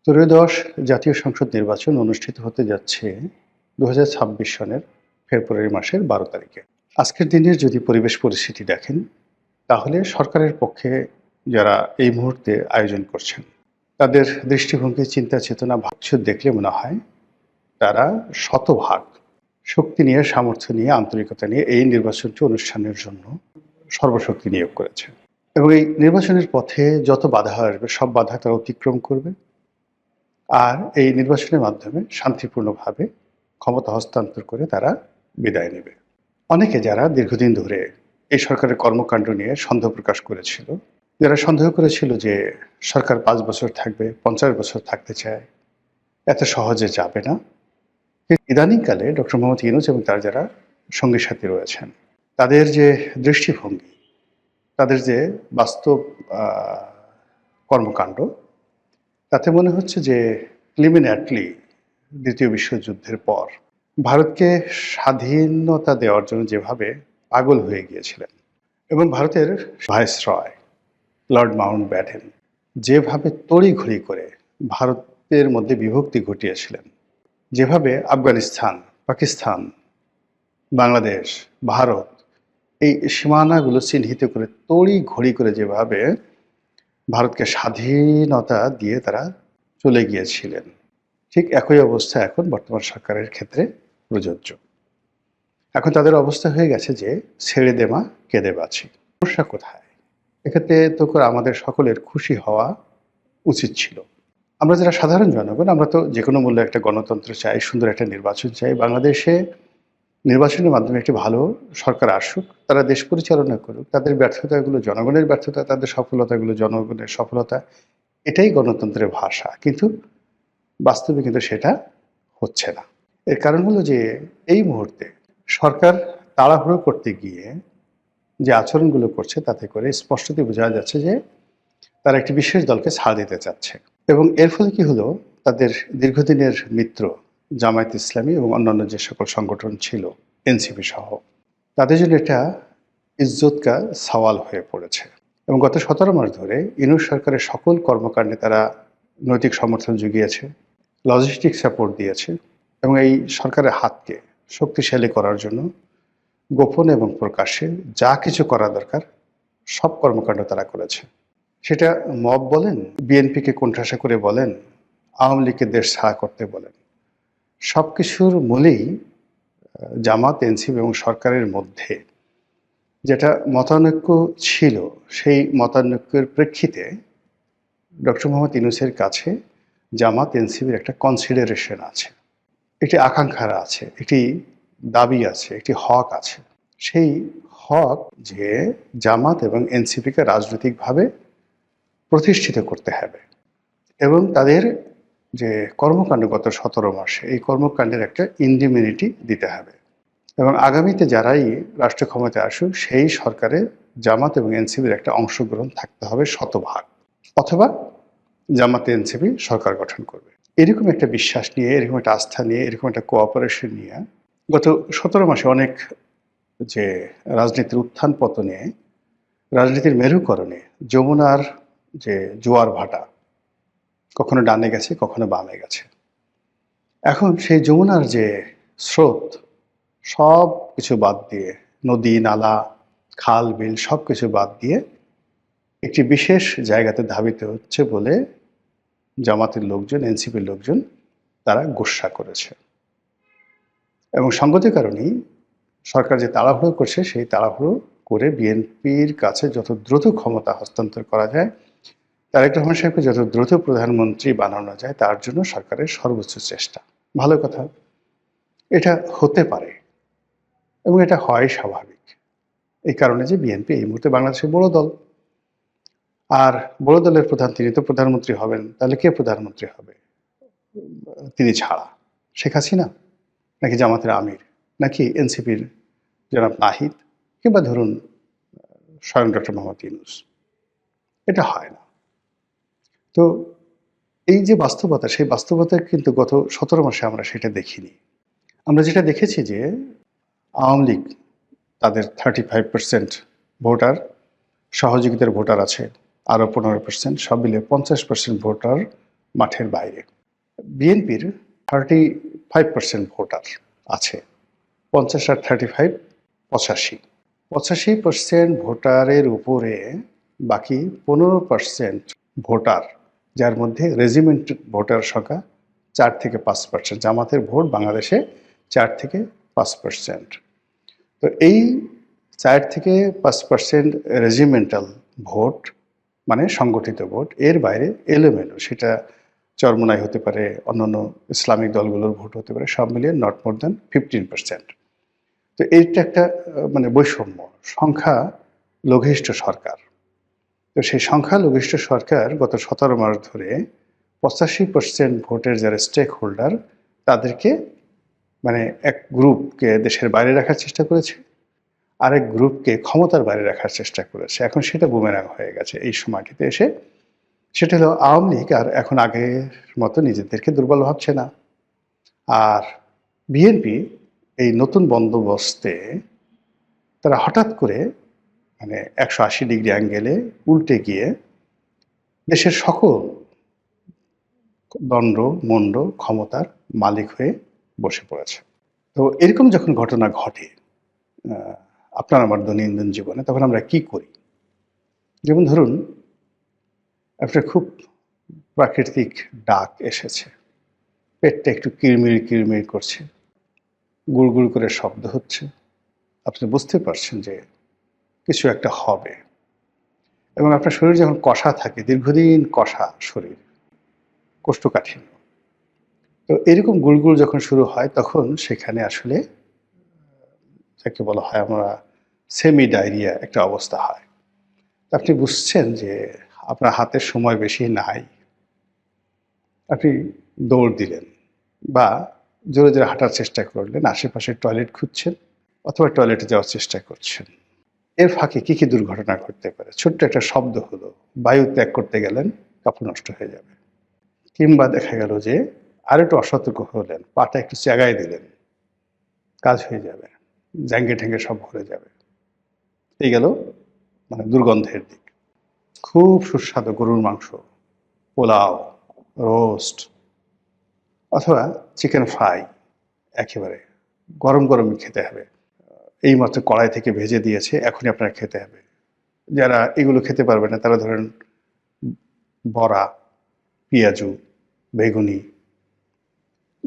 ত্রয়োদশ জাতীয় সংসদ নির্বাচন অনুষ্ঠিত হতে যাচ্ছে ২০২৬ সনের ফেব্রুয়ারি মাসের ১২ তারিখে। আজকের দিনের যদি পরিবেশ পরিস্থিতি দেখেন, তাহলে সরকারের পক্ষে যারা এই মুহূর্তে আয়োজন করছেন, তাদের দৃষ্টিভঙ্গি, চিন্তা চেতনা, ভাবছ দেখলে মনে হয় তারা শতভাগ শক্তি নিয়ে, সামর্থ্য নিয়ে, আন্তরিকতা নিয়ে এই নির্বাচনটি অনুষ্ঠানের জন্য সর্বশক্তি নিয়োগ করেছে। এবং এই নির্বাচনের পথে যত বাধা আসবে সব বাধা তারা অতিক্রম করবে। আর এই নির্বাচনের মাধ্যমে শান্তিপূর্ণভাবে ক্ষমতা হস্তান্তর করে তারা বিদায় নেবে। অনেকে যারা দীর্ঘদিন ধরে এই সরকারের কর্মকাণ্ড নিয়ে সন্দেহ প্রকাশ করেছিল, যারা সন্দেহ করেছিল যে সরকার ৫ বছর থাকবে, ৫০ বছর থাকতে চায়, এত সহজে যাবে না, ইদানিংকালে ডক্টর মোহাম্মদ ইউনূস এবং তার যারা সঙ্গী সাথী রয়েছেন, তাদের যে দৃষ্টিভঙ্গি, তাদের যে বাস্তব কর্মকাণ্ড, তাতে মনে হচ্ছে যে প্রিলিমিনারিলি দ্বিতীয় বিশ্বযুদ্ধের পর ভারতকে স্বাধীনতা দেওয়ার জন্য যেভাবে পাগল হয়ে গিয়েছিলেন এবং ভারতের ভাইসরয় লর্ড মাউন্টব্যাটেন যেভাবে তড়িঘড়ি করে ভারতের মধ্যে বিভক্তি ঘটিয়েছিলেন, যেভাবে আফগানিস্তান, পাকিস্তান, বাংলাদেশ, ভারত এই সীমানাগুলো চিহ্নিত করে তড়িঘড়ি করে যেভাবে ভারতকে স্বাধীনতা দিয়ে তারা চলে গিয়েছিলেন, ঠিক একই অবস্থা এখন বর্তমান সরকারের ক্ষেত্রে প্রযোজ্য। এখন তাদের অবস্থা হয়ে গেছে যে ছেড়ে দেমা কেঁদে বাঁচি। সমস্যা কোথায়? এক্ষেত্রে তো করে আমাদের সকলের খুশি হওয়া উচিত ছিল। আমরা যারা সাধারণ জনগণ, আমরা তো যে কোনো মূল্যে একটা গণতন্ত্র চাই, সুন্দর একটা নির্বাচন চাই। বাংলাদেশে নির্বাচনের মাধ্যমে একটি ভালো সরকার আসুক, তারা দেশ পরিচালনা করুক, তাদের ব্যর্থতাগুলো জনগণের ব্যর্থতা, তাদের সফলতাগুলো জনগণের সফলতা, এটাই গণতন্ত্রের ভাষা। কিন্তু বাস্তবে কিন্তু সেটা হচ্ছে না। এর কারণ হলো যে এই মুহূর্তে সরকার তাড়াহুড়ো করতে গিয়ে যে আচরণগুলো করছে, তাতে করে স্পষ্টতই বোঝা যাচ্ছে যে তারা একটি বিশেষ দলকে ছাড় দিতে চাচ্ছে। এবং এর ফলে কি হলো, তাদের দীর্ঘদিনের মিত্র জামায়াত ইসলামী এবং অন্যান্য যে সকল সংগঠন ছিল, এনসিপি সহ, তাদের জন্য এটা ইজ্জত কা সওয়াল হয়ে পড়েছে। এবং গত ১৭ মাস ধরে ইউনূস সরকারের সকল কর্মকাণ্ডে তারা নৈতিক সমর্থন জুগিয়েছে, লজিস্টিক সাপোর্ট দিয়েছে এবং এই সরকারের হাতকে শক্তিশালী করার জন্য গোপন এবং প্রকাশ্যে যা কিছু করা দরকার সব কর্মকাণ্ড তারা করেছে। সেটা মব বলেন, বিএনপিকে কোণঠাসা করে বলেন, আওয়ামী লীগকে দেশ ছাড়া করতে বলেন, সব কিছুর মূলেই জামাত, এনসিপি এবং সরকারের মধ্যে যেটা মতানৈক্য ছিল, সেই মতানৈক্যের প্রেক্ষিতে ডক্টর মোহাম্মদ ইউনূসের কাছে জামাত, এনসিপির একটা কনসিডারেশন আছে, একটি আকাঙ্ক্ষা আছে, একটি দাবি আছে, একটি হক আছে। সেই হক যে জামাত এবং এনসিপিকে রাজনৈতিকভাবে প্রতিষ্ঠিত করতে হবে এবং তাদের যে কর্মকাণ্ড গত ১৭ মাসে, এই কর্মকাণ্ডের একটা ইন্ডিমিনিটি দিতে হবে এবং আগামীতে যারাই রাষ্ট্র ক্ষমতায় আসুক, সেই সরকারে জামাত এবং এনসিপির একটা অংশগ্রহণ থাকতে হবে শতভাগ, অথবা জামাত এনসিপি সরকার গঠন করবে। এরকম একটা বিশ্বাস নিয়ে, এরকম একটা আস্থা নিয়ে, এরকম একটা কোঅপারেশন নিয়ে গত ১৭ মাসে অনেক যে রাজনীতির উত্থান পতনে, রাজনীতির মেরুকরণে যমুনার যে জোয়ার ভাটা, কখনো ডানে গেছে, কখনো বামে গেছে। এখন সেই যমুনার যে স্রোত, সব কিছু বাদ দিয়ে, নদী, নালা, খাল, বিল সব কিছু বাদ দিয়ে একটি বিশেষ জায়গাতে ধাবিত হচ্ছে বলে জামাতের লোকজন, এনসিপির লোকজন তারা গোস্বা করেছে। এবং সঙ্গতির কারণেই সরকার যে তাড়াহুড়ো করছে, সেই তাড়াহুড়ো করে বিএনপির কাছে যত দ্রুত ক্ষমতা হস্তান্তর করা যায়, তারেক রহমান সাহেবকে যত দ্রুত প্রধানমন্ত্রী বানানো যায়, তার জন্য সরকারের সর্বোচ্চ চেষ্টা। ভালো কথা, এটা হতে পারে এবং এটা হয় স্বাভাবিক। এই কারণে যে বিএনপি এই মুহূর্তে বাংলাদেশের বড় দল, আর বড় দলের প্রধান তিনি তো প্রধানমন্ত্রী হবেন, তাহলে কে প্রধানমন্ত্রী হবে তিনি ছাড়া? শেখ হাসিনা, নাকি জামাতের আমির, নাকি এনসিপির জনাব নাহিদ, কিংবা ধরুন স্বয়ং ডক্টর মোহাম্মদ ইউনূস? এটা হয় না। তো এই যে বাস্তবতা, সেই বাস্তবতা কিন্তু গত ১৭ মাসে আমরা সেটা দেখিনি। আমরা যেটা দেখেছি যে আওয়ামী লীগ তাদের 35% ভোটার, সহযোগিতার ভোটার আছে আরও 15%, সব মিলিয়ে 50% ভোটার মাঠের বাইরে। বিএনপির 35% ভোটার আছে, 50 আর 35 85। 85% ভোটারের উপরে বাকি 15% ভোটার, যার মধ্যে রেজিমেন্ট ভোটার সংখ্যা 4 থেকে 5%। জামাতের ভোট বাংলাদেশে 4 থেকে 5%। তো এই 4 থেকে 5% রেজিমেন্টাল ভোট মানে সংগঠিত ভোট, এর বাইরে এলোমেলো, সেটা চরমোনাই হতে পারে, অন্যান্য ইসলামিক দলগুলোর ভোট হতে পারে, সব মিলিয়ে নট মোর দ্যান 15%। তো এইটা একটা মানে বৈষম্য, সংখ্যা লঘিষ্ঠ সরকার। তো সেই সংখ্যা লঘিষ্ঠ সরকার গত 17 মাস ধরে 85% ভোটের যারা স্টেক হোল্ডার তাদেরকে মানে এক গ্রুপকে দেশের বাইরে রাখার চেষ্টা করেছে, আরেক গ্রুপকে ক্ষমতার বাইরে রাখার চেষ্টা করেছে। এখন সেটা বুমেরাং হয়ে গেছে এই সময়টিতে এসে। সেটা হলো আওয়ামী লীগ আর এখন আগের মতো নিজেদেরকে দুর্বল ভাবছে না। আর বিএনপি এই নতুন বন্দোবস্তে তারা হঠাৎ করে মানে 180 ডিগ্রি অ্যাঙ্গেলে উল্টে গিয়ে দেশের সকল দণ্ড মণ্ড ক্ষমতার মালিক হয়ে বসে পড়েছে। তো এরকম যখন ঘটনা ঘটে আপনার আমার দৈনন্দিন জীবনে, তখন আমরা কি করি? যেমন ধরুন, একটা খুব প্রাকৃতিক ডাক এসেছে, পেটটা একটু কিরমির কিরমির করছে, গুড়গুড় করে শব্দ হচ্ছে, আপনি বুঝতে পারছেন যে কিছু একটা হবে। এবং আপনার শরীর যখন কষা থাকে, দীর্ঘদিন কষা শরীর, কোষ্ঠকাঠিন্য, তো এরকম গুড়গুড় যখন শুরু হয়, তখন সেখানে আসলে যাকে বলা হয় আমরা সেমি ডায়রিয়া একটা অবস্থা হয়। আপনি বুঝছেন যে আপনার হাতের সময় বেশি নাই, আপনি দৌড় দিলেন বা জোরে জোরে হাঁটার চেষ্টা করলেন, আশেপাশে টয়লেট খুঁজছেন অথবা টয়লেটে যাওয়ার চেষ্টা করছেন। এর ফাঁকে কি কি দুর্ঘটনা ঘটতে পারে? ছোট্ট একটা শব্দ হলো, বায়ু ত্যাগ করতে গেলেন, কাপড় নষ্ট হয়ে যাবে। কিংবা দেখা গেল যে আর একটু অসতর্ক হলেন, পাটা একটু চেগায় দিলেন, কাজ হয়ে যাবে, জ্যাঙ্গে ঠ্যাঙ্গে সব ভরে যাবে। এই গেল মানে দুর্গন্ধের দিক। খুব সুস্বাদু গরুর মাংস, পোলাও, রোস্ট অথবা চিকেন ফ্রাই একেবারে গরম গরমই খেতে হবে, এইমাত্র কড়াই থেকে ভেজে দিয়েছে, এখনই আপনার খেতে হবে। যারা এগুলো খেতে পারবে না তারা ধরেন বড়া, পেঁয়াজু, বেগুনি,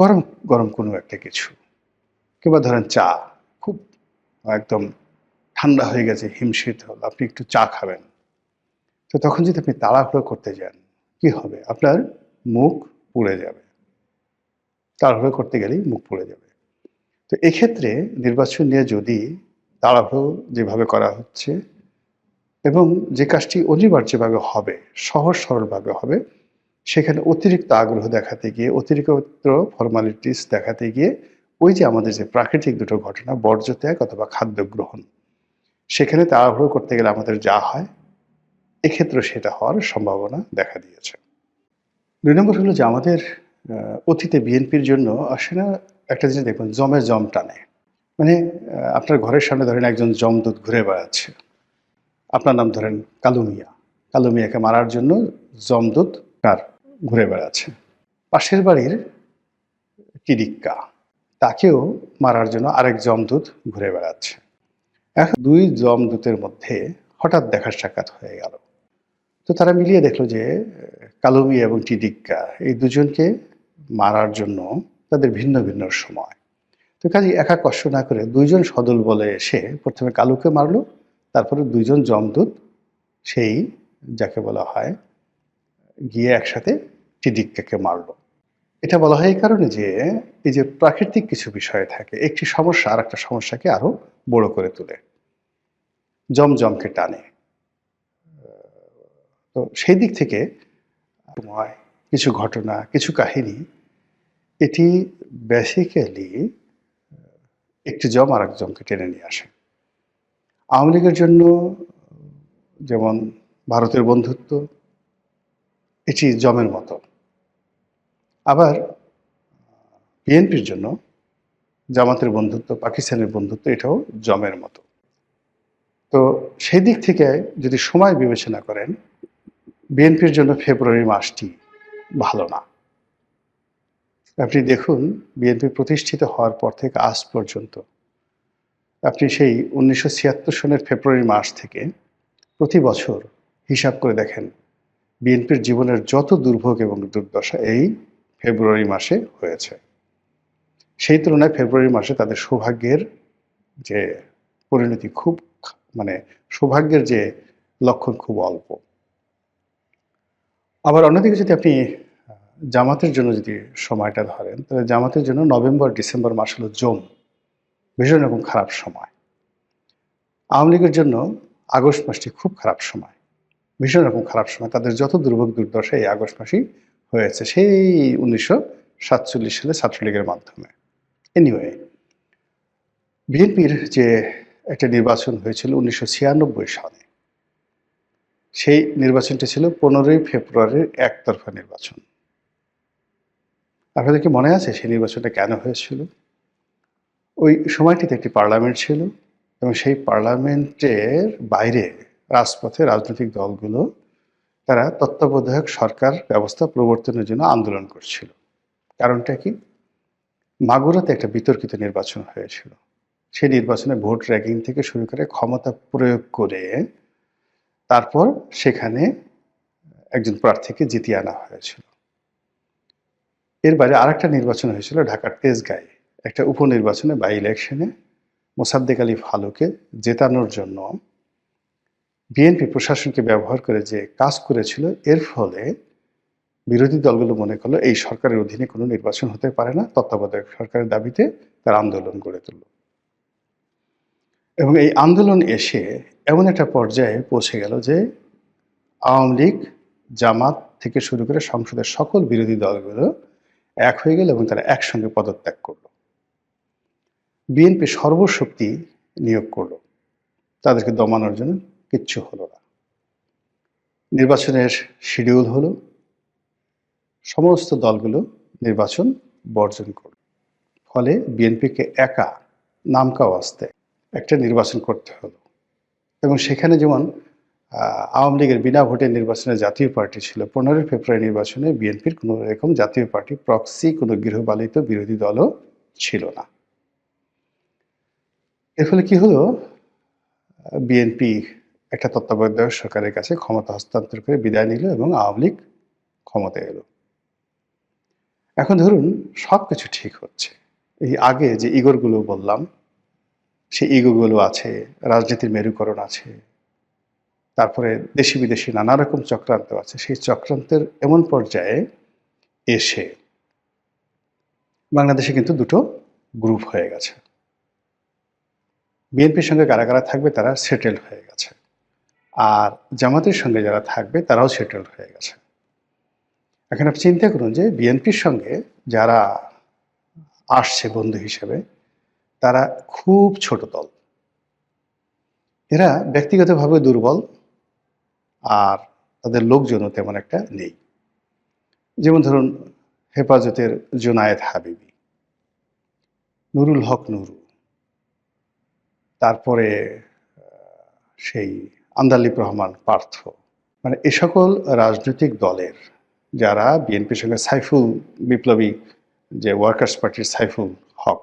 গরম গরম কোনো একটা কিছু, কিংবা ধরেন চা, খুব একদম ঠান্ডা হয়ে গেছে, হিমশীত হল, আপনি একটু চা খাবেন। তো তখন যদি আপনি তাড়াহুড়ো করতে যান, কি হবে? আপনার মুখ পুড়ে যাবে, তাড়াহুড়ো করতে গেলেই মুখ পুড়ে যাবে। তো এক্ষেত্রে নির্বাচন নিয়ে যদি তাড়াহুড়ো যেভাবে করা হচ্ছে এবং যে কাজটি অনিবার্যভাবে হবে, সহজ সরলভাবে হবে, সেখানে অতিরিক্ত আগ্রহ দেখাতে গিয়ে, অতিরিক্ত ফর্মালিটিস দেখাতে গিয়ে, ওই যে আমাদের যে প্রাকৃতিক দুটো ঘটনা, বর্জ্য ত্যাগ অথবা খাদ্য গ্রহণ, সেখানে তাড়াহুড়ো করতে গেলে আমাদের যা হয়, এক্ষেত্রে সেটা হওয়ার সম্ভাবনা দেখা দিয়েছে। ২ নম্বর হলো যে আমাদের অতীতে বিএনপির জন্য আসলে একটা জিনিস দেখুন, জমে জম টানে। মানে আপনার ঘরের সামনে ধরেন একজন জমদূত ঘুরে বেড়াচ্ছে, আপনার নাম ধরেন কালু মিয়া, কালু মিয়াকে মারার জন্য জমদূত তার ঘুরে বেড়াচ্ছে। পাশের বাড়ির টিডিক্কা, তাকেও মারার জন্য আরেক জমদূত ঘুরে বেড়াচ্ছে। এখন 2 জমদূতের মধ্যে হঠাৎ দেখা সাক্ষাৎ হয়ে গেল। তো তারা মিলিয়ে দেখলো যে কালু মিয়া এবং টিডিক্কা এই দুজনকে মারার জন্য তাদের ভিন্ন ভিন্ন সময়। তো কাজেই একা কষ্ট না করে 2 জন সদল বলে এসে প্রথমে কালুকে মারলো, তারপরে 2 জন জমদূত সেই যাকে বলা হয় গিয়ে একসাথে টিডিক্কাকে মারলো। এটা বলা হয় এই কারণে যে এই যে প্রাকৃতিক কিছু বিষয় থাকে, একটি সমস্যা আর একটা সমস্যাকে আরো বড় করে তোলে, জমজমকে টানে। তো সেই দিক থেকে সময়, কিছু ঘটনা, কিছু কাহিনী, এটি বেসিক্যালি একটি জম আর এক জমকে টেনে নিয়ে আসে। আওয়ামী লীগের জন্য যেমন ভারতের বন্ধুত্ব, এটি জমের মতো। আবার বিএনপির জন্য জামাতের বন্ধুত্ব, পাকিস্তানের বন্ধুত্ব, এটাও জমের মতো। তো সেই দিক থেকে যদি সময় বিবেচনা করেন, বিএনপির জন্য ফেব্রুয়ারি মাসটি ভালো না। আপনি দেখুন বিএনপি প্রতিষ্ঠিত হওয়ার পর থেকে আজ পর্যন্ত আপনি সেই ১৯৭৬ সনের ফেব্রুয়ারি মাস থেকে প্রতি বছর হিসাব করে দেখেন বিএনপির জীবনের যত দুর্ভোগ এবং দুর্দশা এই ফেব্রুয়ারি মাসে হয়েছে। সেই তুলনায় ফেব্রুয়ারি মাসে তাদের সৌভাগ্যের যে পরিণতি খুব মানে সৌভাগ্যের যে লক্ষণ খুব অল্প। আবার অন্যদিকে যদি আপনি জামাতের জন্য যদি সময়টা ধরেন, তাহলে জামাতের জন্য নভেম্বর ডিসেম্বর মাস হলো ভীষণ রকম খারাপ সময়। আওয়ামী লীগের জন্য আগস্ট মাসটি খুব খারাপ সময়, ভীষণ রকম খারাপ সময়। তাদের যত দুর্ভোগ দুর্দশা এই আগস্ট মাসেই হয়েছে, সেই ১৯৪৭ সালে ছাত্রলীগের মাধ্যমে। এনিওয়ে, বিএনপির যে একটা নির্বাচন হয়েছিল ১৯৯৬ সালে, সেই নির্বাচনটি ছিল ১৫ই ফেব্রুয়ারির একতরফা নির্বাচন। আপনাদের কি মনে আছে সেই নির্বাচনটা কেন হয়েছিল? ওই সময়টিতে একটি পার্লামেন্ট ছিল এবং সেই পার্লামেন্টের বাইরে রাজপথে রাজনৈতিক দলগুলো তারা তত্ত্বাবধায়ক সরকার ব্যবস্থা প্রবর্তনের জন্য আন্দোলন করছিল। কারণটা কি? মাগুরাতে একটা বিতর্কিত নির্বাচন হয়েছিল। সেই নির্বাচনে ভোট র্যাগিং থেকে শুরু করে ক্ষমতা প্রয়োগ করে তারপর সেখানে একজন প্রার্থীকে জিতিয়ে আনা হয়েছিল। এর বাইরে আরেকটা নির্বাচন হয়েছিল ঢাকার তেজগাঁয়ে, একটা উপনির্বাচনে বাই ইলেকশনে মোসাদ্দেক আলী ফালুকে জেতানোর জন্য বিএনপি প্রশাসনকে ব্যবহার করে যে কাজ করেছিল, এর ফলে বিরোধী দলগুলো মনে করলো এই সরকারের অধীনে কোনো নির্বাচন হতে পারে না, তত্ত্বাবধায়ক সরকারের দাবিতে তার আন্দোলন গড়ে তুলল। এবং এই আন্দোলন এসে এমন একটা পর্যায়ে পৌঁছে গেল যে আওয়ামী লীগ, জামাত থেকে শুরু করে সংসদের সকল বিরোধী দলগুলো এক হয়ে গেল এবং তারা একসঙ্গে পদত্যাগ করল। বিএনপি সর্বশক্তি নিয়োগ করলো, তাদেরকে দমানোর জন্য কিচ্ছু হলো না। নির্বাচনের শিডিউল হলো, সমস্ত দলগুলো নির্বাচন বর্জন করল। ফলে বিএনপিকে একা নামকা অবস্থায় একটা নির্বাচন করতে হলো। এবং সেখানে যেমন আওয়ামী লীগের বিনা ভোটে নির্বাচনে জাতীয় পার্টি ছিল, 15 ফেব্রুয়ারি নির্বাচনে বিএনপির কোনো এরকম জাতীয় পার্টি প্রক্সি কোনো গৃহপালিত বিরোধী দলও ছিল না। এর ফলে কি হলো? বিএনপি একটা তত্ত্বাবধায়ক সরকারের কাছে ক্ষমতা হস্তান্তর করে বিদায় নিল এবং আওয়ামী লীগ ক্ষমতায় এলো। এখন ধরুন সবকিছু ঠিক হচ্ছে, এই আগে যে ইগোরগুলো বললাম সেই ইগোগুলো আছে, রাজনীতির মেরুকরণ আছে, তারপরে দেশি বিদেশি নানা রকম চক্রান্ত আছে। সেই চক্রান্তের এমন পর্যায়ে এসে বাংলাদেশে কিন্তু দুটো গ্রুপ হয়ে গেছে। বিএনপির সঙ্গে কারা কারা থাকবে তারা সেটেল হয়ে গেছে, আর জামাতের সঙ্গে যারা থাকবে তারাও সেটেল হয়ে গেছে। এখন আপনি চিন্তা করুন যে বিএনপির সঙ্গে যারা আসছে বন্ধু হিসেবে তারা খুব ছোট দল, এরা ব্যক্তিগতভাবে দুর্বল আর তাদের লোকজনও তেমন একটা নেই। যেমন ধরুন হেফাজতের জুনায়েদ হাবিবি, নুরুল হক নুরু, তারপরে সেই আন্দালিব রহমান পার্থ, মানে এ সকল রাজনৈতিক দলের যারা বিএনপির সঙ্গে সাইফুল বিপ্লবী যে ওয়ার্কার্স পার্টির সাইফুল হক,